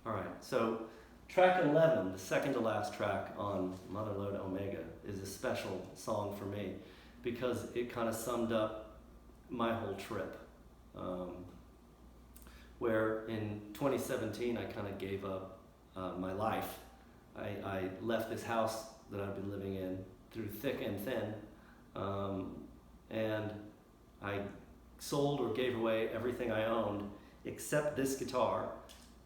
All right, so track 11, the second to last track on Mother Lode Omega, is a special song for me because it kind of summed up my whole trip. Where in 2017 I kind of gave up my life. I left this house that I've been living in through thick and thin, and I sold or gave away everything I owned except this guitar,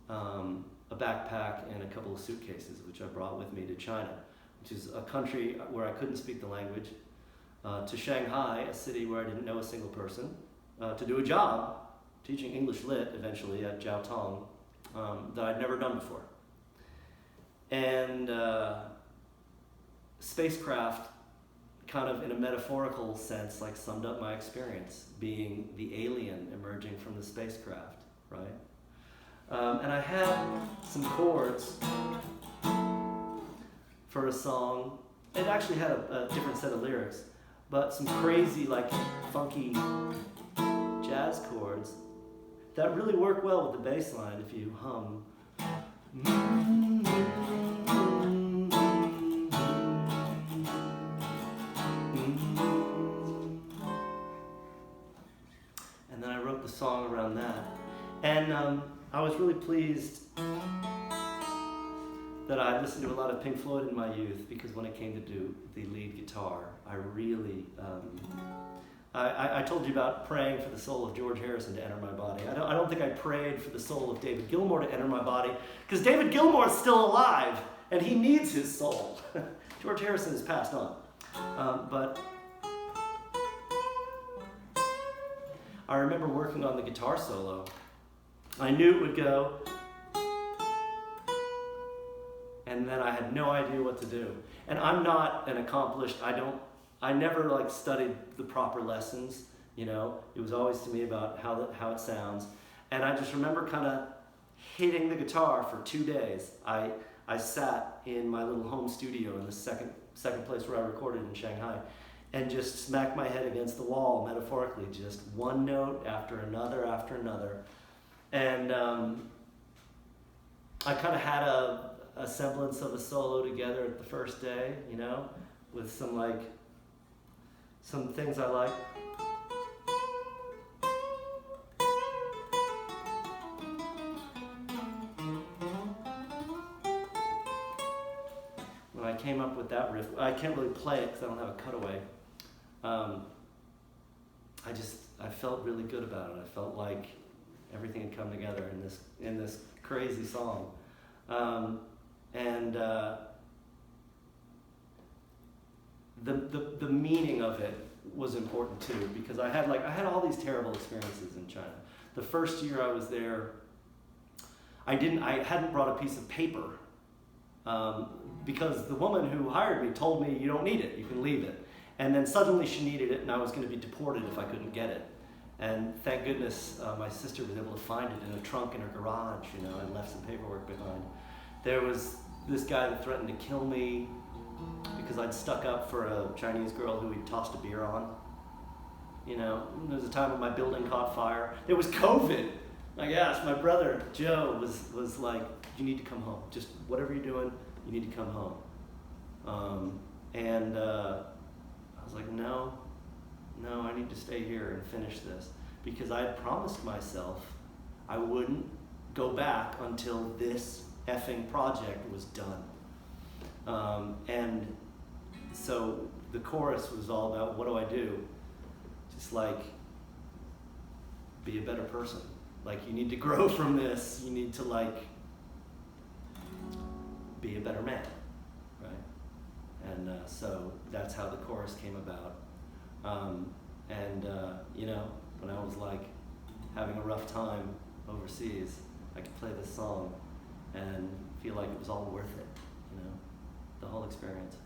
a backpack, and a couple of suitcases, which I brought with me to China, which is a country where I couldn't speak the language, to Shanghai, a city where I didn't know a single person, to do a job teaching English Lit eventually at Jiao Tong that I'd never done before. And Spacecraft, kind of in a metaphorical sense, like summed up my experience, being the alien emerging from the spacecraft, right? And I had some chords for a song. It actually had a different set of lyrics, but some crazy, like, funky jazz chords that really work well with the bass line if you hum. And then I wrote the song around that. And I was really pleased that I listened to a lot of Pink Floyd in my youth, because when it came to do the lead guitar, I really, I told you about praying for the soul of George Harrison to enter my body. I don't think I prayed for the soul of David Gilmour to enter my body, because David Gilmour is still alive, and he needs his soul. George Harrison has passed on. But I remember working on the guitar solo. I knew it would go, and then I had no idea what to do. And I'm not an accomplished, I never like studied the proper lessons, you know. It was always to me about how it sounds. And I just remember kind of hitting the guitar for 2 days. I sat in my little home studio in the second place where I recorded in Shanghai, and just smacked my head against the wall, metaphorically, just one note after another after another. And I kind of had a semblance of a solo together at the first day, you know, with some things I like. When I came up with that riff, I can't really play it because I don't have a cutaway. I felt really good about it. I felt like everything had come together in this crazy song. The meaning of it was important too, because I had all these terrible experiences in China. The first year I was there, I hadn't brought a piece of paper, because the woman who hired me told me, you don't need it, you can leave it. And then suddenly she needed it, and I was going to be deported if I couldn't get it. And thank goodness my sister was able to find it in a trunk in her garage, you know, and left some paperwork behind. There was this guy that threatened to kill me because I'd stuck up for a Chinese girl who he'd tossed a beer on. You know, there was a time when my building caught fire. There was COVID. I asked my brother, Joe, was like, you need to come home. Just whatever you're doing, you need to come home. I was like, no, I need to stay here and finish this, because I had promised myself I wouldn't go back until this effing project was done. And so the chorus was all about, what do I do? Just like, be a better person. Like, you need to grow from this. You need to, like, be a better man, right? And so that's how the chorus came about. You know, when I was like having a rough time overseas, I could play this song and feel like it was all worth it, you know, the whole experience.